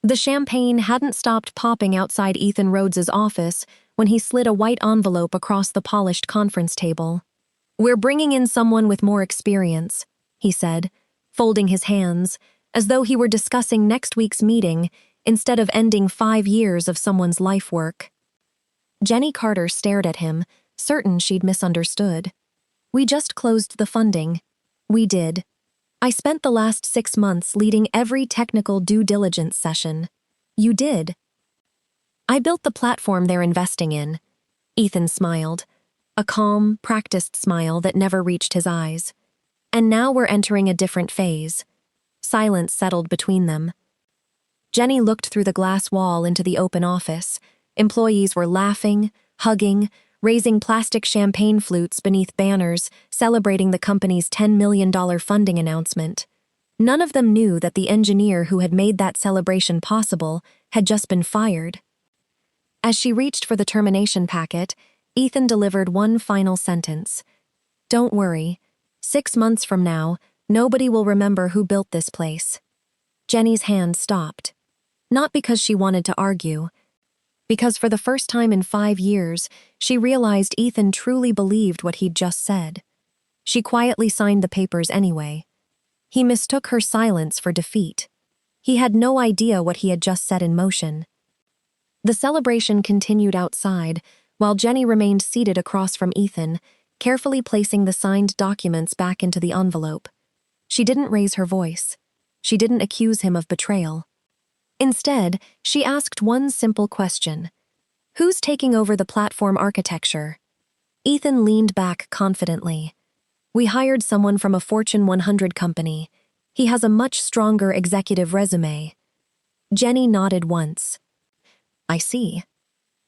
The champagne hadn't stopped popping outside Ethan Rhodes's office when he slid a white envelope across the polished conference table. "We're bringing in someone with more experience," he said, folding his hands, as though he were discussing next week's meeting instead of ending 5 years of someone's life work. Jenny Carter stared at him, certain she'd misunderstood. "We just closed the funding." "We did. I spent the last 6 months leading every technical due diligence session." "You did?" "I built the platform they're investing in." Ethan smiled, a calm, practiced smile that never reached his eyes. "And now we're entering a different phase." Silence settled between them. Jenny looked through the glass wall into the open office. Employees were laughing, hugging, raising plastic champagne flutes beneath banners celebrating the company's $10 million funding announcement. None of them knew that the engineer who had made that celebration possible had just been fired. As she reached for the termination packet, Ethan delivered one final sentence. "Don't worry. 6 months from now, nobody will remember who built this place." Jenny's hand stopped. Not because she wanted to argue, because for the first time in 5 years, she realized Ethan truly believed what he'd just said. She quietly signed the papers anyway. He mistook her silence for defeat. He had no idea what he had just set in motion. The celebration continued outside, while Jenny remained seated across from Ethan, carefully placing the signed documents back into the envelope. She didn't raise her voice. She didn't accuse him of betrayal. Instead, she asked one simple question. "Who's taking over the platform architecture?" Ethan leaned back confidently. "We hired someone from a Fortune 100 company. He has a much stronger executive resume." Jenny nodded once. "I see."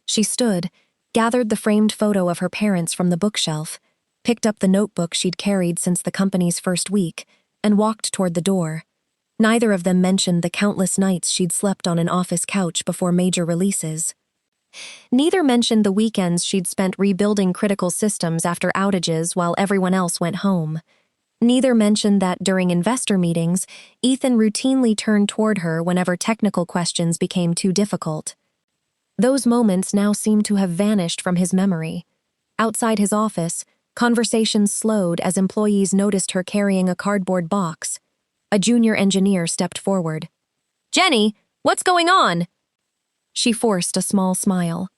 She stood, gathered the framed photo of her parents from the bookshelf, picked up the notebook she'd carried since the company's first week, and walked toward the door. Neither of them mentioned the countless nights she'd slept on an office couch before major releases. Neither mentioned the weekends she'd spent rebuilding critical systems after outages while everyone else went home. Neither mentioned that during investor meetings, Ethan routinely turned toward her whenever technical questions became too difficult. Those moments now seemed to have vanished from his memory. Outside his office, conversations slowed as employees noticed her carrying a cardboard box. A junior engineer stepped forward. "Jenny, what's going on?" She forced a small smile.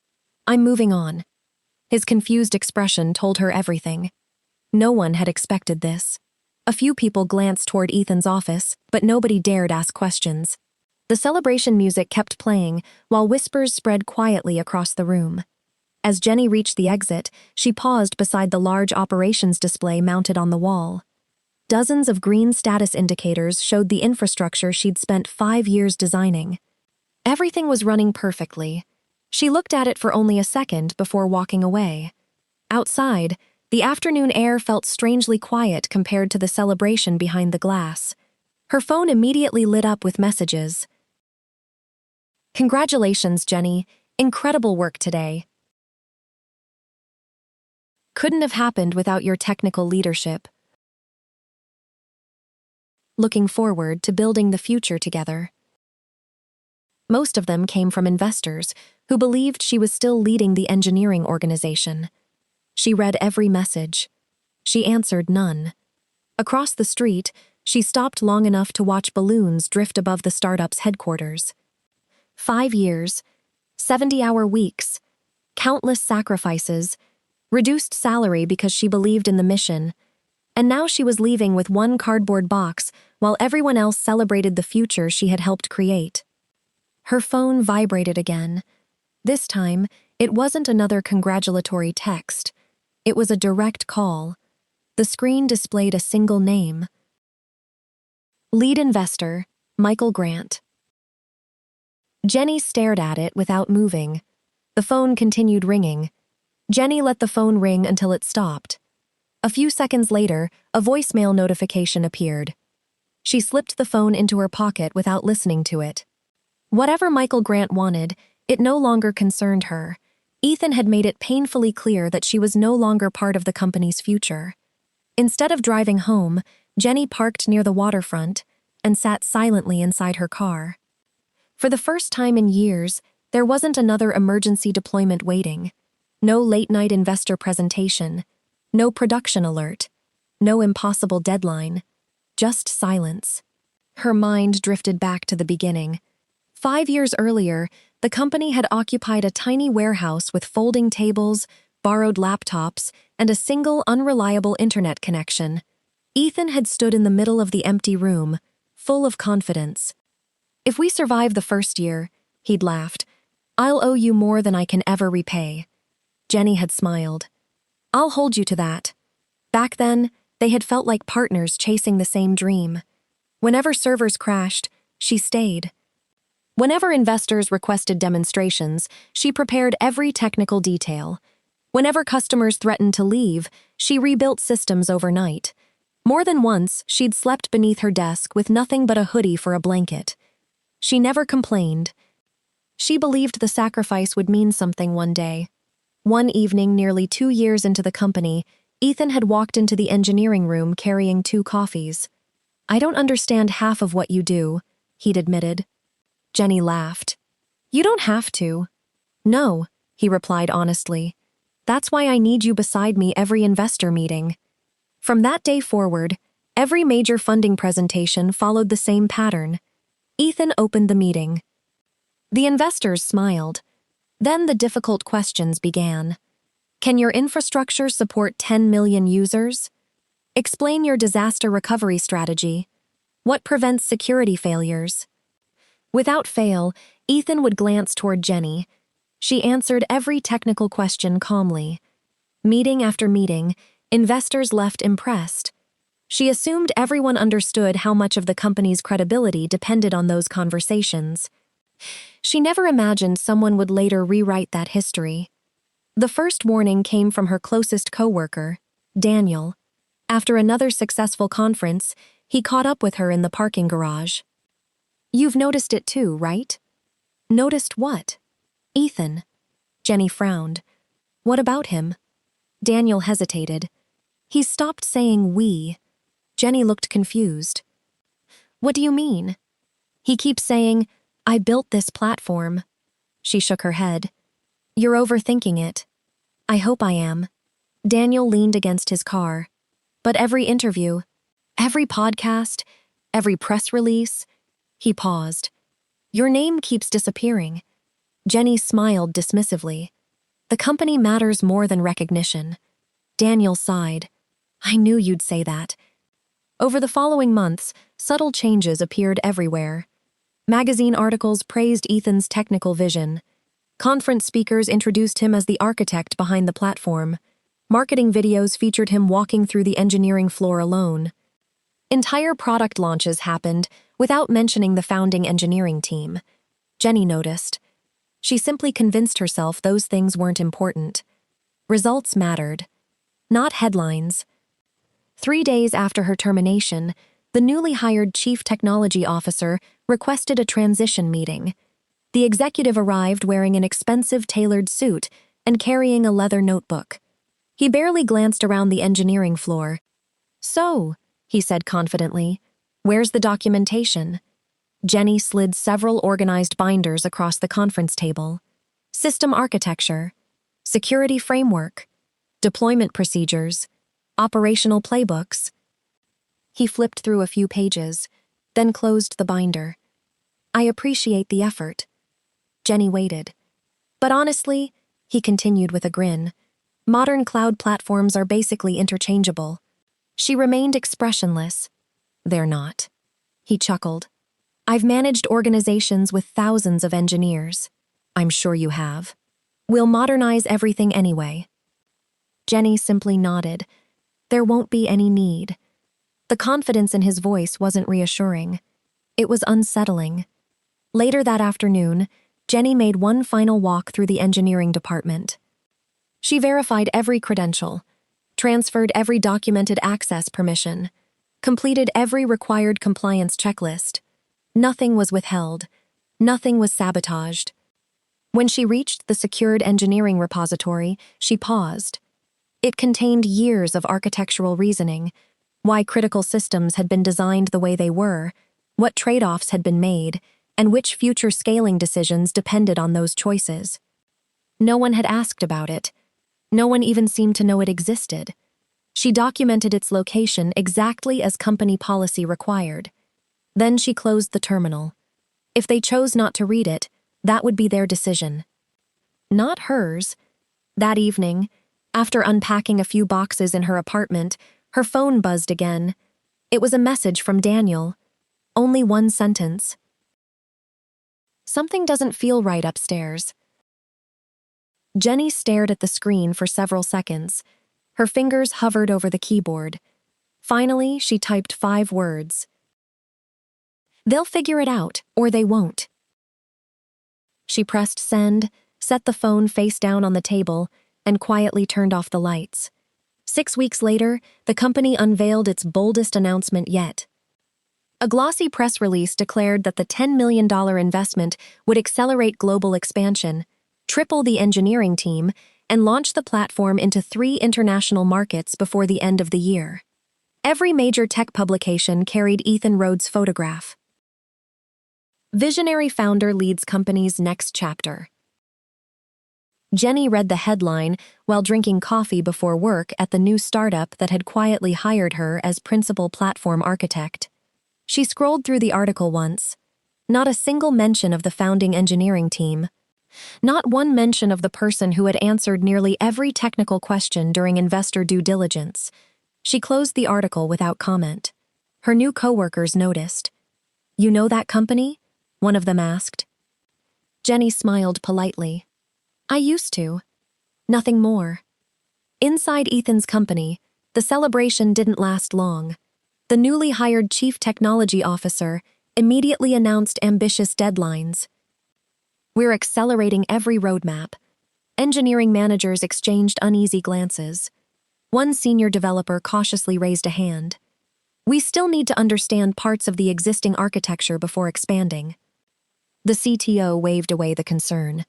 "I'm moving on." His confused expression told her everything. No one had expected this. A few people glanced toward Ethan's office, but nobody dared ask questions. The celebration music kept playing, while whispers spread quietly across the room. As Jenny reached the exit, she paused beside the large operations display mounted on the wall. Dozens of green status indicators showed the infrastructure she'd spent 5 years designing. Everything was running perfectly. She looked at it for only a second before walking away. Outside, the afternoon air felt strangely quiet compared to the celebration behind the glass. Her phone immediately lit up with messages. "Congratulations, Jenny. Incredible work today. Couldn't have happened without your technical leadership. Looking forward to building the future together." Most of them came from investors who believed she was still leading the engineering organization. She read every message. She answered none. Across the street, she stopped long enough to watch balloons drift above the startup's headquarters. 5 years, 70-hour weeks, countless sacrifices, reduced salary because she believed in the mission, and now she was leaving with one cardboard box while everyone else celebrated the future she had helped create. Her phone vibrated again. This time, it wasn't another congratulatory text. It was a direct call. The screen displayed a single name. Lead investor, Michael Grant. Jenny stared at it without moving. The phone continued ringing. Jenny let the phone ring until it stopped. A few seconds later, a voicemail notification appeared. She slipped the phone into her pocket without listening to it. Whatever Michael Grant wanted, it no longer concerned her. Ethan had made it painfully clear that she was no longer part of the company's future. Instead of driving home, Jenny parked near the waterfront and sat silently inside her car. For the first time in years, there wasn't another emergency deployment waiting. No late-night investor presentation. No production alert. No impossible deadline. Just silence. Her mind drifted back to the beginning. 5 years earlier, the company had occupied a tiny warehouse with folding tables, borrowed laptops, and a single unreliable internet connection. Ethan had stood in the middle of the empty room, full of confidence. "If we survive the first year," he'd laughed, "I'll owe you more than I can ever repay." Jenny had smiled. "I'll hold you to that." Back then, they had felt like partners chasing the same dream. Whenever servers crashed, she stayed. Whenever investors requested demonstrations, she prepared every technical detail. Whenever customers threatened to leave, she rebuilt systems overnight. More than once, she'd slept beneath her desk with nothing but a hoodie for a blanket. She never complained. She believed the sacrifice would mean something one day. One evening, nearly 2 years into the company, Ethan had walked into the engineering room carrying 2 coffees. "I don't understand half of what you do," he'd admitted. Jenny laughed. "You don't have to." "No," he replied honestly. "That's why I need you beside me every investor meeting." From that day forward, every major funding presentation followed the same pattern. Ethan opened the meeting. The investors smiled. Then the difficult questions began. Can your infrastructure support 10 million users? Explain your disaster recovery strategy. What prevents security failures? Without fail, Ethan would glance toward Jenny. She answered every technical question calmly. Meeting after meeting, investors left impressed. She assumed everyone understood how much of the company's credibility depended on those conversations. She never imagined someone would later rewrite that history. The first warning came from her closest coworker, Daniel. After another successful conference, he caught up with her in the parking garage. "You've noticed it too, right?" "Noticed what?" "Ethan." Jenny frowned. "What about him?" Daniel hesitated. "He's stopped saying we." Jenny looked confused. "What do you mean?" "He keeps saying, 'I built this platform.'" She shook her head. "You're overthinking it." "I hope I am." Daniel leaned against his car. "But every interview, every podcast, every press release..." He paused. "Your name keeps disappearing." Jenny smiled dismissively. "The company matters more than recognition." Daniel sighed. "I knew you'd say that." Over the following months, subtle changes appeared everywhere. Magazine articles praised Ethan's technical vision. Conference speakers introduced him as the architect behind the platform. Marketing videos featured him walking through the engineering floor alone. Entire product launches happened without mentioning the founding engineering team. Jenny noticed. She simply convinced herself those things weren't important. Results mattered. Not headlines. 3 days after her termination, the newly hired chief technology officer requested a transition meeting. The executive arrived wearing an expensive tailored suit and carrying a leather notebook. He barely glanced around the engineering floor. "So," he said confidently, "where's the documentation?" Jenny slid several organized binders across the conference table. System architecture, security framework, deployment procedures, operational playbooks. He flipped through a few pages, then closed the binder. "I appreciate the effort." Jenny waited. "But honestly," he continued with a grin, "modern cloud platforms are basically interchangeable." She remained expressionless. "They're not." He chuckled. "I've managed organizations with thousands of engineers." "I'm sure you have." "We'll modernize everything anyway." Jenny simply nodded. There won't be any need. The confidence in his voice wasn't reassuring. It was unsettling. Later that afternoon, Jenny made one final walk through the engineering department. She verified every credential, transferred every documented access permission, completed every required compliance checklist. Nothing was withheld. Nothing was sabotaged. When she reached the secured engineering repository, she paused. It contained years of architectural reasoning, why critical systems had been designed the way they were, what trade-offs had been made, and which future scaling decisions depended on those choices. No one had asked about it. No one even seemed to know it existed. She documented its location exactly as company policy required. Then she closed the terminal. If they chose not to read it, that would be their decision. Not hers. That evening, after unpacking a few boxes in her apartment, her phone buzzed again. It was a message from Daniel. Only one sentence. Something doesn't feel right upstairs. Jenny stared at the screen for several seconds. Her fingers hovered over the keyboard. Finally, she typed 5 words. They'll figure it out, or they won't. She pressed send, set the phone face down on the table, and quietly turned off the lights. 6 weeks later, the company unveiled its boldest announcement yet. A glossy press release declared that the $10 million investment would accelerate global expansion, triple the engineering team, and launch the platform into 3 international markets before the end of the year. Every major tech publication carried Ethan Rhodes' photograph. Visionary founder leads company's next chapter. Jenny read the headline while drinking coffee before work at the new startup that had quietly hired her as principal platform architect. She scrolled through the article once. Not a single mention of the founding engineering team. Not one mention of the person who had answered nearly every technical question during investor due diligence. She closed the article without comment. Her new coworkers noticed. "You know that company?" one of them asked. Jenny smiled politely. "I used to. Nothing more." Inside Ethan's company, the celebration didn't last long. The newly hired chief technology officer immediately announced ambitious deadlines. "We're accelerating every roadmap." Engineering managers exchanged uneasy glances. One senior developer cautiously raised a hand. "We still need to understand parts of the existing architecture before expanding." The CTO waved away the concern.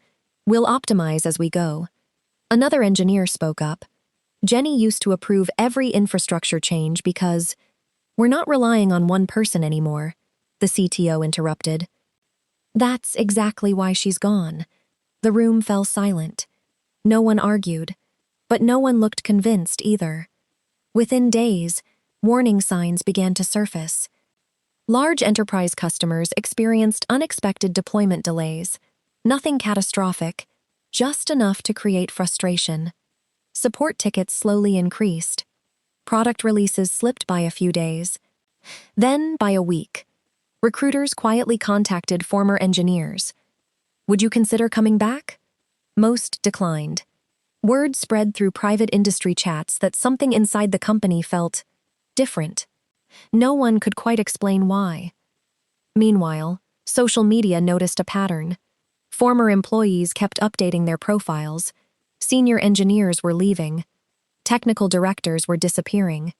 "We'll optimize as we go." Another engineer spoke up. "Jenny used to approve every infrastructure change because we're not relying on one person anymore," the CTO interrupted. "That's exactly why she's gone." The room fell silent. No one argued, but no one looked convinced either. Within days, warning signs began to surface. Large enterprise customers experienced unexpected deployment delays. Nothing catastrophic, just enough to create frustration. Support tickets slowly increased. Product releases slipped by a few days. Then, by a week, recruiters quietly contacted former engineers. "Would you consider coming back?" Most declined. Word spread through private industry chats that something inside the company felt different. No one could quite explain why. Meanwhile, social media noticed a pattern. Former employees kept updating their profiles. Senior engineers were leaving. Technical directors were disappearing.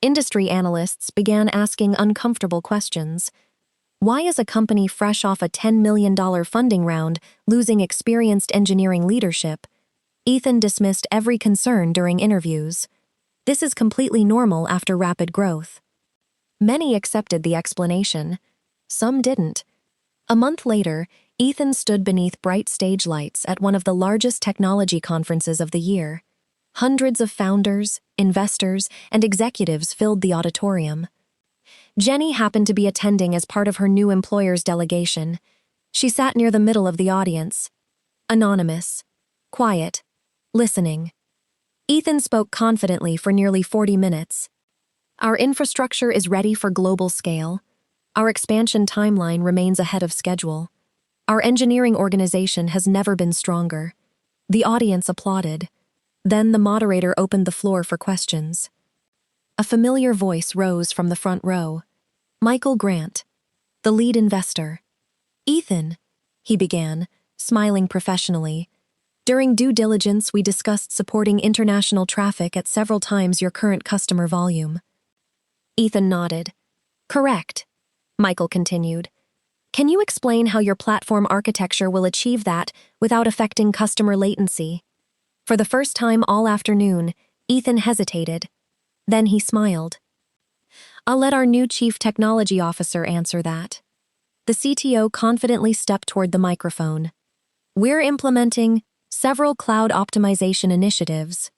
Industry analysts began asking uncomfortable questions. Why is a company fresh off a $10 million funding round losing experienced engineering leadership? Ethan dismissed every concern during interviews. This is completely normal after rapid growth. Many accepted the explanation. Some didn't. A month later, Ethan stood beneath bright stage lights at one of the largest technology conferences of the year. Hundreds of founders, investors, and executives filled the auditorium. Jenny happened to be attending as part of her new employer's delegation. She sat near the middle of the audience. Anonymous. Quiet. Listening. Ethan spoke confidently for nearly 40 minutes. "Our infrastructure is ready for global scale. Our expansion timeline remains ahead of schedule. Our engineering organization has never been stronger." The audience applauded. Then the moderator opened the floor for questions. A familiar voice rose from the front row. Michael Grant, the lead investor. "Ethan," he began, smiling professionally. "During due diligence, we discussed supporting international traffic at several times your current customer volume." Ethan nodded. "Correct," Michael continued. "Can you explain how your platform architecture will achieve that without affecting customer latency?" For the first time all afternoon, Ethan hesitated. Then he smiled. "I'll let our new chief technology officer answer that." The CTO confidently stepped toward the microphone. "We're implementing several cloud optimization initiatives."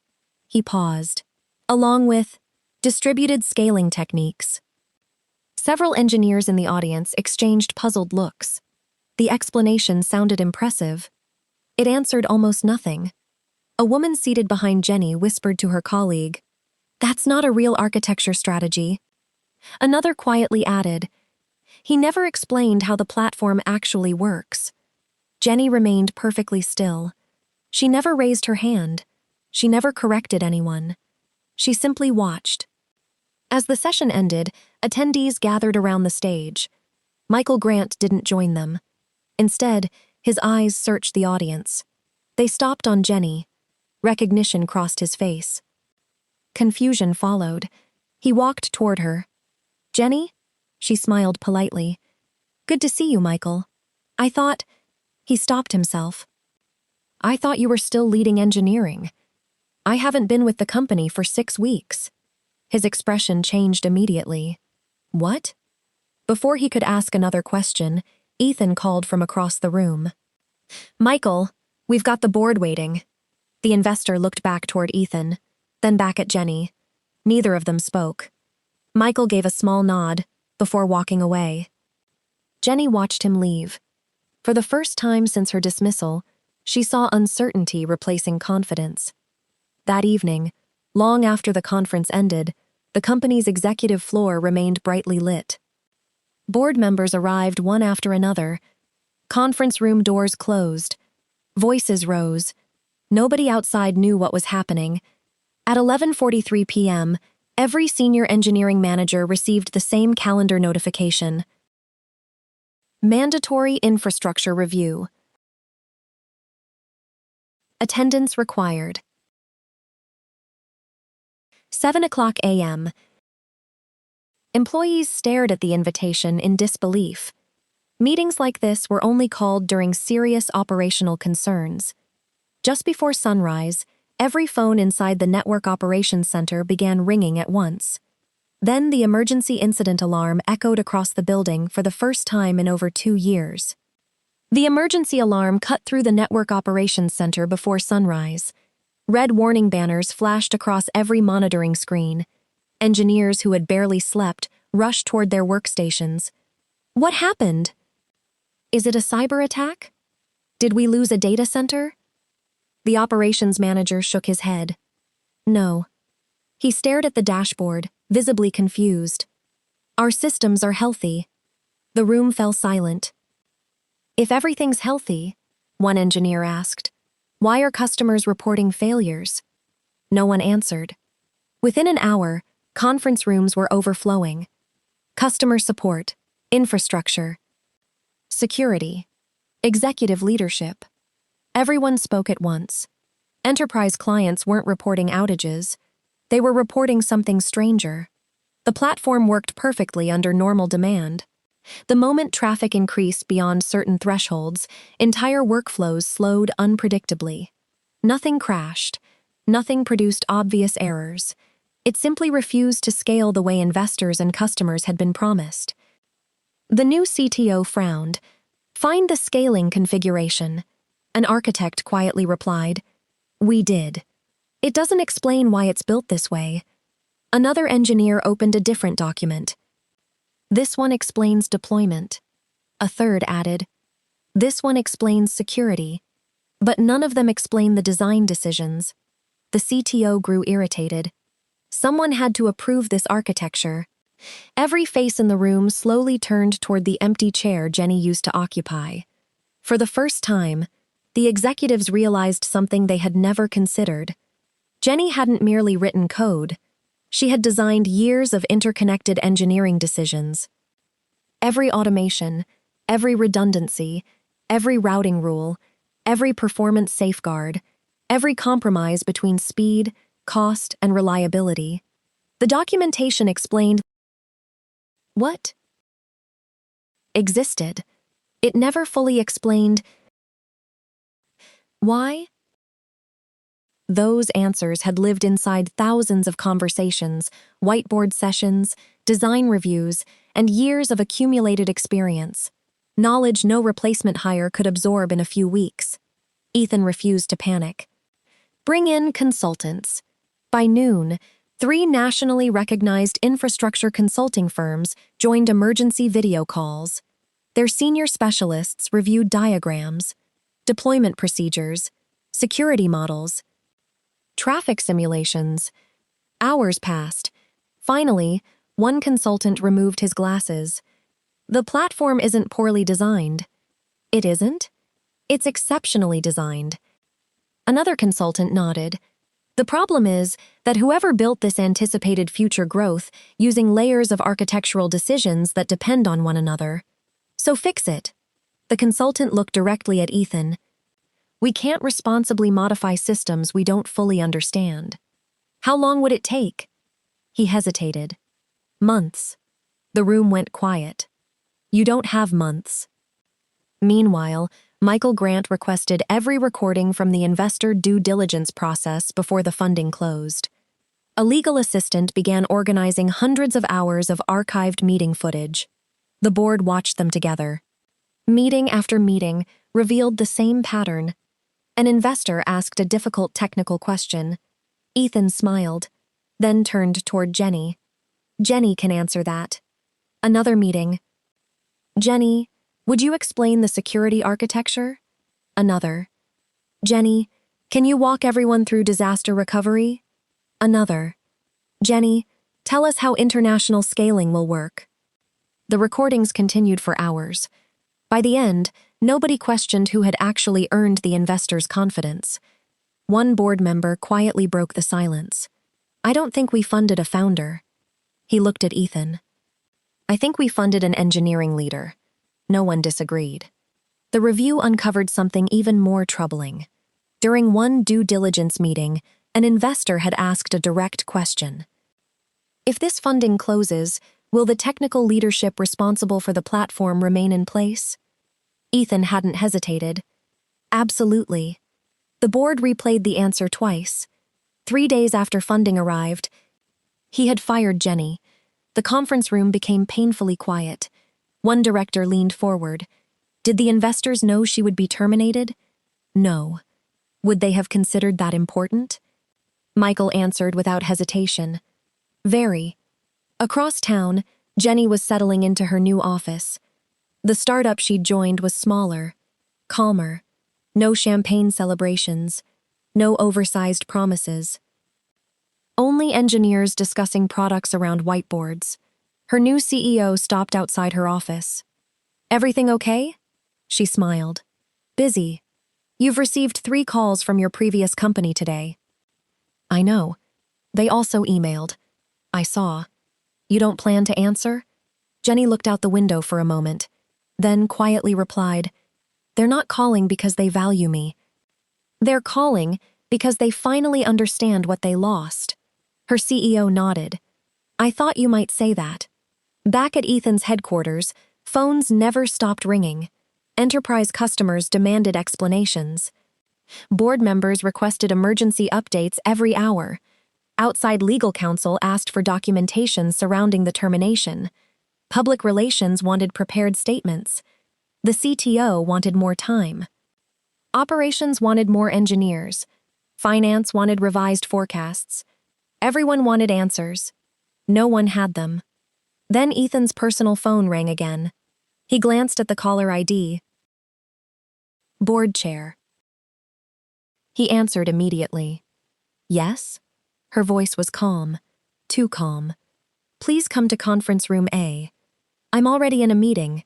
He paused. "Along with distributed scaling techniques." Several engineers in the audience exchanged puzzled looks. The explanation sounded impressive. It answered almost nothing. A woman seated behind Jenny whispered to her colleague, "That's not a real architecture strategy." Another quietly added, "He never explained how the platform actually works." Jenny remained perfectly still. She never raised her hand. She never corrected anyone. She simply watched. As the session ended, attendees gathered around the stage. Michael Grant didn't join them. Instead, his eyes searched the audience. They stopped on Jenny. Recognition crossed his face. Confusion followed. He walked toward her. "Jenny?" She smiled politely. "Good to see you, Michael. I thought—" He stopped himself. "I thought you were still leading engineering. I haven't been with the company for 6 weeks. His expression changed immediately. "What?" Before he could ask another question, Ethan called from across the room. "Michael, we've got the board waiting." The investor looked back toward Ethan, then back at Jenny. Neither of them spoke. Michael gave a small nod before walking away. Jenny watched him leave. For the first time since her dismissal, she saw uncertainty replacing confidence. That evening, long after the conference ended, the company's executive floor remained brightly lit. Board members arrived one after another. Conference room doors closed. Voices rose. Nobody outside knew what was happening. At 11:43 p.m., every senior engineering manager received the same calendar notification. Mandatory infrastructure review. Attendance required. 7:00 a.m. Employees stared at the invitation in disbelief. Meetings like this were only called during serious operational concerns. Just before sunrise, every phone inside the Network Operations Center began ringing at once. Then the emergency incident alarm echoed across the building for the first time in over 2 years. The emergency alarm cut through the Network Operations Center before sunrise. Red warning banners flashed across every monitoring screen. Engineers who had barely slept rushed toward their workstations. What happened? Is it a cyber attack? Did we lose a data center? The operations manager shook his head. No. He stared at the dashboard, visibly confused. Our systems are healthy. The room fell silent. If everything's healthy, one engineer asked, why are customers reporting failures? No one answered. Within an hour, conference rooms were overflowing. Customer support, infrastructure, security, executive leadership. Everyone spoke at once. Enterprise clients weren't reporting outages. They were reporting something stranger. The platform worked perfectly under normal demand. The moment traffic increased beyond certain thresholds, entire workflows slowed unpredictably. Nothing crashed. Nothing produced obvious errors. It simply refused to scale the way investors and customers had been promised. The new CTO frowned. Find the scaling configuration. An architect quietly replied, We did. It doesn't explain why it's built this way. Another engineer opened a different document. This one explains deployment. A third added, This one explains security. But none of them explain the design decisions. The CTO grew irritated. Someone had to approve this architecture. Every face in the room slowly turned toward the empty chair Jenny used to occupy. For the first time, the executives realized something they had never considered. Jenny hadn't merely written code. She had designed years of interconnected engineering decisions. Every automation, every redundancy, every routing rule, every performance safeguard, every compromise between speed, cost, and reliability. The documentation explained what existed. It never fully explained why. Those answers had lived inside thousands of conversations, whiteboard sessions, design reviews, and years of accumulated experience. knowledge no replacement hire could absorb in a few weeks. Ethan refused to panic. Bring in consultants. By noon, 3 nationally recognized infrastructure consulting firms joined emergency video calls. Their senior specialists reviewed diagrams, deployment procedures, security models, traffic simulations. Hours passed. Finally, one consultant removed his glasses. The platform isn't poorly designed. It isn't? It's exceptionally designed. Another consultant nodded. The problem is that whoever built this anticipated future growth using layers of architectural decisions that depend on one another. So fix it. The consultant looked directly at Ethan. We can't responsibly modify systems we don't fully understand. How long would it take? He hesitated. Months. The room went quiet. You don't have months. Meanwhile, Michael Grant requested every recording from the investor due diligence process before the funding closed. A legal assistant began organizing hundreds of hours of archived meeting footage. The board watched them together. Meeting after meeting revealed the same pattern. An investor asked a difficult technical question. Ethan smiled, then turned toward Jenny. Jenny can answer that. Another meeting. Jenny, would you explain the security architecture? Another. Jenny, can you walk everyone through disaster recovery? Another. Jenny, tell us how international scaling will work. The recordings continued for hours. By the end, nobody questioned who had actually earned the investor's confidence. One board member quietly broke the silence. I don't think we funded a founder. He looked at Ethan. I think we funded an engineering leader. No one disagreed. The review uncovered something even more troubling. During one due diligence meeting, an investor had asked a direct question. If this funding closes, will the technical leadership responsible for the platform remain in place? Ethan hadn't hesitated. Absolutely. The board replayed the answer twice. 3 days after funding arrived, he had fired Jenny. The conference room became painfully quiet. One director leaned forward. Did the investors know she would be terminated? No. Would they have considered that important? Michael answered without hesitation. Very. Across town, Jenny was settling into her new office. The startup she'd joined was smaller, calmer. No champagne celebrations, no oversized promises. Only engineers discussing products around whiteboards. Her new CEO stopped outside her office. Everything okay? She smiled. Busy. You've received 3 calls from your previous company today. I know. They also emailed. I saw. You don't plan to answer? Jenny looked out the window for a moment, then quietly replied, They're not calling because they value me. They're calling because they finally understand what they lost. Her CEO nodded. I thought you might say that. Back at Ethan's headquarters, phones never stopped ringing. Enterprise customers demanded explanations. Board members requested emergency updates every hour. Outside legal counsel asked for documentation surrounding the termination. Public relations wanted prepared statements. The CTO wanted more time. Operations wanted more engineers. Finance wanted revised forecasts. Everyone wanted answers. No one had them. Then Ethan's personal phone rang again. He glanced at the caller ID. Board chair. He answered immediately. Yes? Her voice was calm. Too calm. Please come to conference room A. I'm already in a meeting.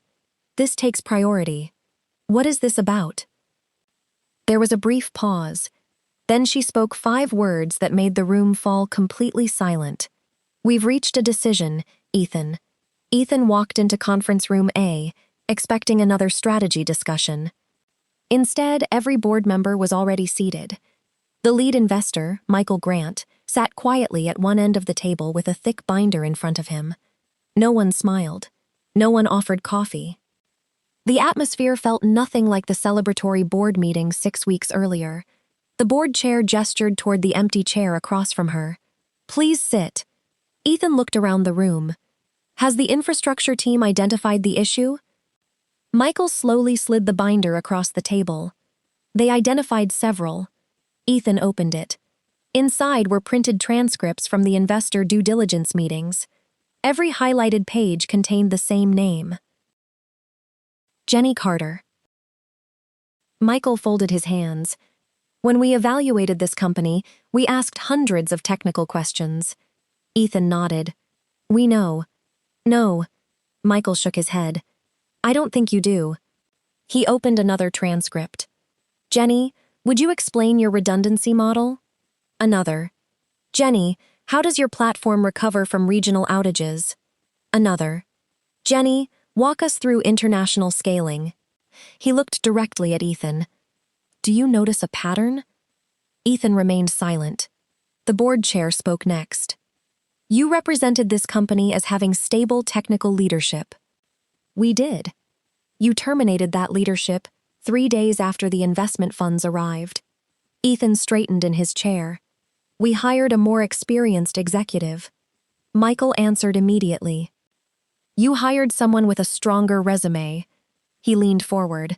This takes priority. What is this about? There was a brief pause. Then she spoke 5 words that made the room fall completely silent. We've reached a decision, Ethan. Ethan walked into conference room A, expecting another strategy discussion. Instead, every board member was already seated. The lead investor, Michael Grant, sat quietly at one end of the table with a thick binder in front of him. No one smiled. No one offered coffee. The atmosphere felt nothing like the celebratory board meeting 6 weeks earlier. The board chair gestured toward the empty chair across from her. Please sit. Ethan looked around the room. Has the infrastructure team identified the issue? Michael slowly slid the binder across the table. They identified several. Ethan opened it. Inside were printed transcripts from the investor due diligence meetings. Every highlighted page contained the same name. Jenny Carter. Michael folded his hands. When we evaluated this company, we asked hundreds of technical questions. Ethan nodded. We know. No. Michael shook his head. I don't think you do. He opened another transcript. Jenny, would you explain your redundancy model? Another. Jenny, how does your platform recover from regional outages? Another. Jenny, walk us through international scaling. He looked directly at Ethan. Do you notice a pattern? Ethan remained silent. The board chair spoke next. You represented this company as having stable technical leadership. We did. You terminated that leadership 3 days after the investment funds arrived. Ethan straightened in his chair. We hired a more experienced executive. Michael answered immediately. You hired someone with a stronger resume. He leaned forward.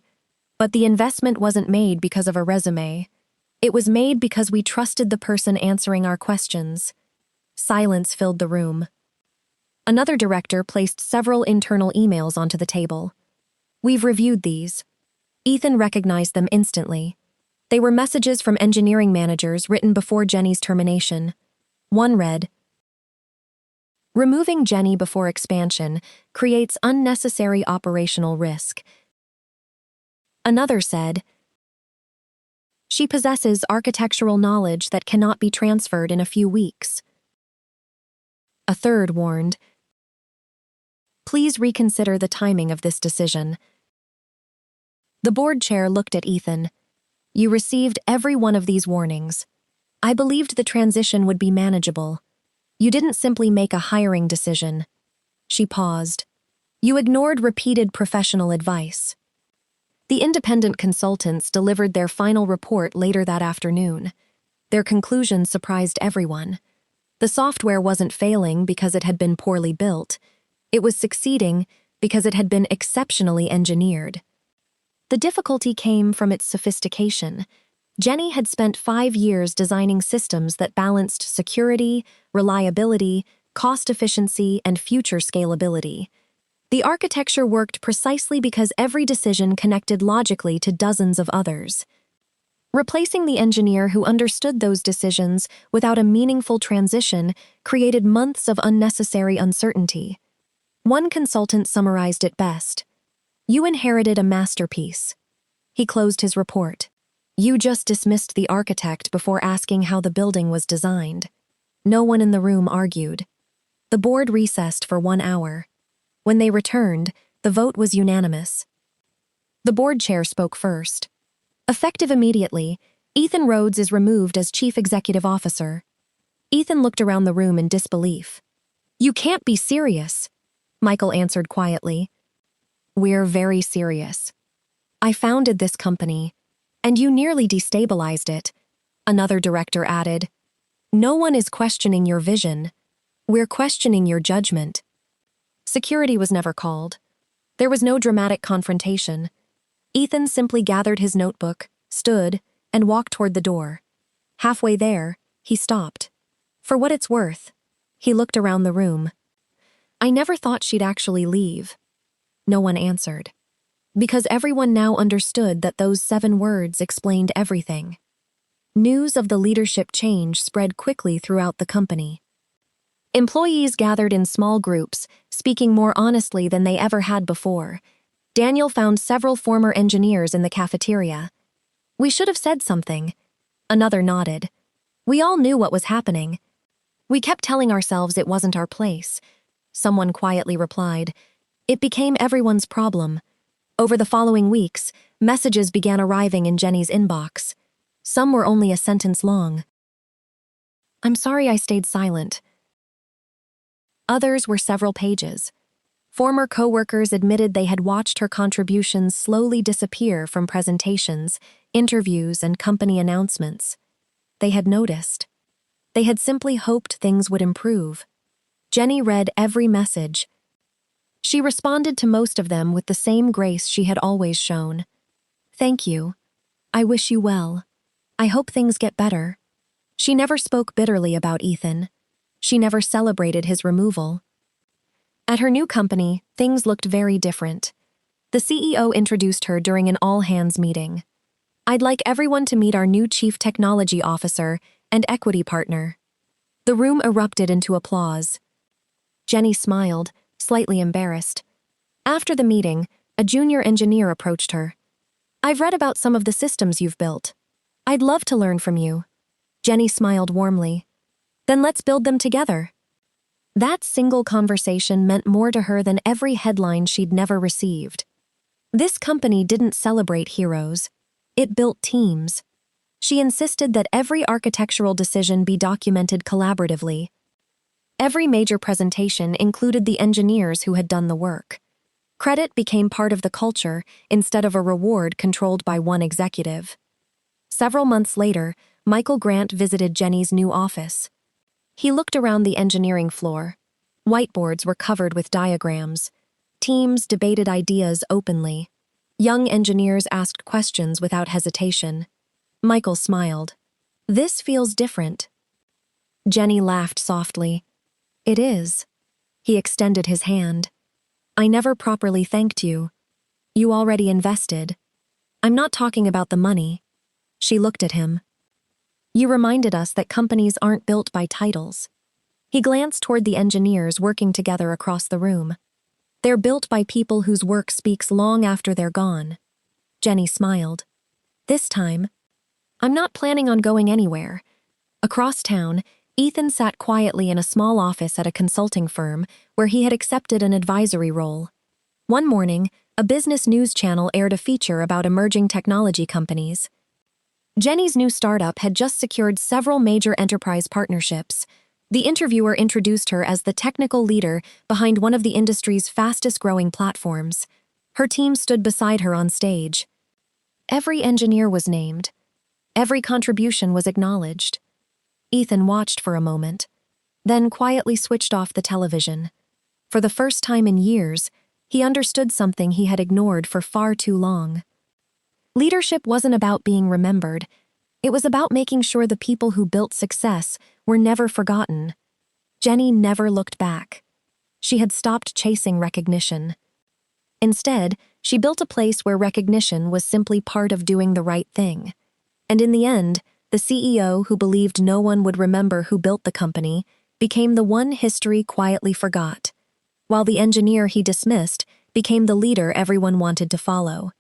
But the investment wasn't made because of a resume. It was made because we trusted the person answering our questions. Silence filled the room. Another director placed several internal emails onto the table. We've reviewed these. Ethan recognized them instantly. They were messages from engineering managers written before Jenny's termination. One read, removing Jenny before expansion creates unnecessary operational risk. Another said, she possesses architectural knowledge that cannot be transferred in a few weeks. A third warned, please reconsider the timing of this decision. The board chair looked at Ethan. You received every one of these warnings. I believed the transition would be manageable. You didn't simply make a hiring decision. She paused. You ignored repeated professional advice. The independent consultants delivered their final report later that afternoon. Their conclusions surprised everyone. The software wasn't failing because it had been poorly built. It was succeeding because it had been exceptionally engineered. The difficulty came from its sophistication. Jenny had spent 5 years designing systems that balanced security, reliability, cost efficiency, and future scalability. The architecture worked precisely because every decision connected logically to dozens of others. Replacing the engineer who understood those decisions without a meaningful transition created months of unnecessary uncertainty. One consultant summarized it best. You inherited a masterpiece. He closed his report. You just dismissed the architect before asking how the building was designed. No one in the room argued. The board recessed for 1 hour. When they returned, the vote was unanimous. The board chair spoke first. Effective immediately, Ethan Rhodes is removed as Chief Executive Officer. Ethan looked around the room in disbelief. You can't be serious, Michael answered quietly. We're very serious. I founded this company, and you nearly destabilized it, another director added. No one is questioning your vision. We're questioning your judgment. Security was never called. There was no dramatic confrontation. Ethan simply gathered his notebook, stood, and walked toward the door. Halfway there, he stopped. For what it's worth, he looked around the room. I never thought she'd actually leave. No one answered. Because everyone now understood that those 7 words explained everything. News of the leadership change spread quickly throughout the company. Employees gathered in small groups, speaking more honestly than they ever had before. Daniel found several former engineers in the cafeteria. We should have said something. Another nodded. We all knew what was happening. We kept telling ourselves it wasn't our place. Someone quietly replied. It became everyone's problem. Over the following weeks, messages began arriving in Jenny's inbox. Some were only a sentence long. I'm sorry I stayed silent. Others were several pages. Former coworkers admitted they had watched her contributions slowly disappear from presentations, interviews, and company announcements. They had noticed. They had simply hoped things would improve. Jenny read every message. She responded to most of them with the same grace she had always shown. "Thank you. I wish you well. I hope things get better." She never spoke bitterly about Ethan. She never celebrated his removal. At her new company, things looked very different. The CEO introduced her during an all-hands meeting. "I'd like everyone to meet our new Chief Technology Officer and equity partner." The room erupted into applause. Jenny smiled, slightly embarrassed. After the meeting, a junior engineer approached her. "I've read about some of the systems you've built. I'd love to learn from you." Jenny smiled warmly. "Then let's build them together." That single conversation meant more to her than every headline she'd never received. This company didn't celebrate heroes. It built teams. She insisted that every architectural decision be documented collaboratively. Every major presentation included the engineers who had done the work. Credit became part of the culture instead of a reward controlled by one executive. Several months later, Michael Grant visited Jenny's new office. He looked around the engineering floor. Whiteboards were covered with diagrams. Teams debated ideas openly. Young engineers asked questions without hesitation. Michael smiled. "This feels different." Jenny laughed softly. "It is." He extended his hand. "I never properly thanked you. You already invested. I'm not talking about the money." She looked at him. "You reminded us that companies aren't built by titles." He glanced toward the engineers working together across the room. "They're built by people whose work speaks long after they're gone." Jenny smiled. "This time, I'm not planning on going anywhere." Across town, Ethan sat quietly in a small office at a consulting firm where he had accepted an advisory role. One morning, a business news channel aired a feature about emerging technology companies. Jenny's new startup had just secured several major enterprise partnerships. The interviewer introduced her as the technical leader behind one of the industry's fastest-growing platforms. Her team stood beside her on stage. Every engineer was named. Every contribution was acknowledged. Ethan watched for a moment, then quietly switched off the television. For the first time in years, he understood something he had ignored for far too long. Leadership wasn't about being remembered. It was about making sure the people who built success were never forgotten. Jenny never looked back. She had stopped chasing recognition. Instead, she built a place where recognition was simply part of doing the right thing. And in the end, the CEO who believed no one would remember who built the company became the one history quietly forgot, while the engineer he dismissed became the leader everyone wanted to follow.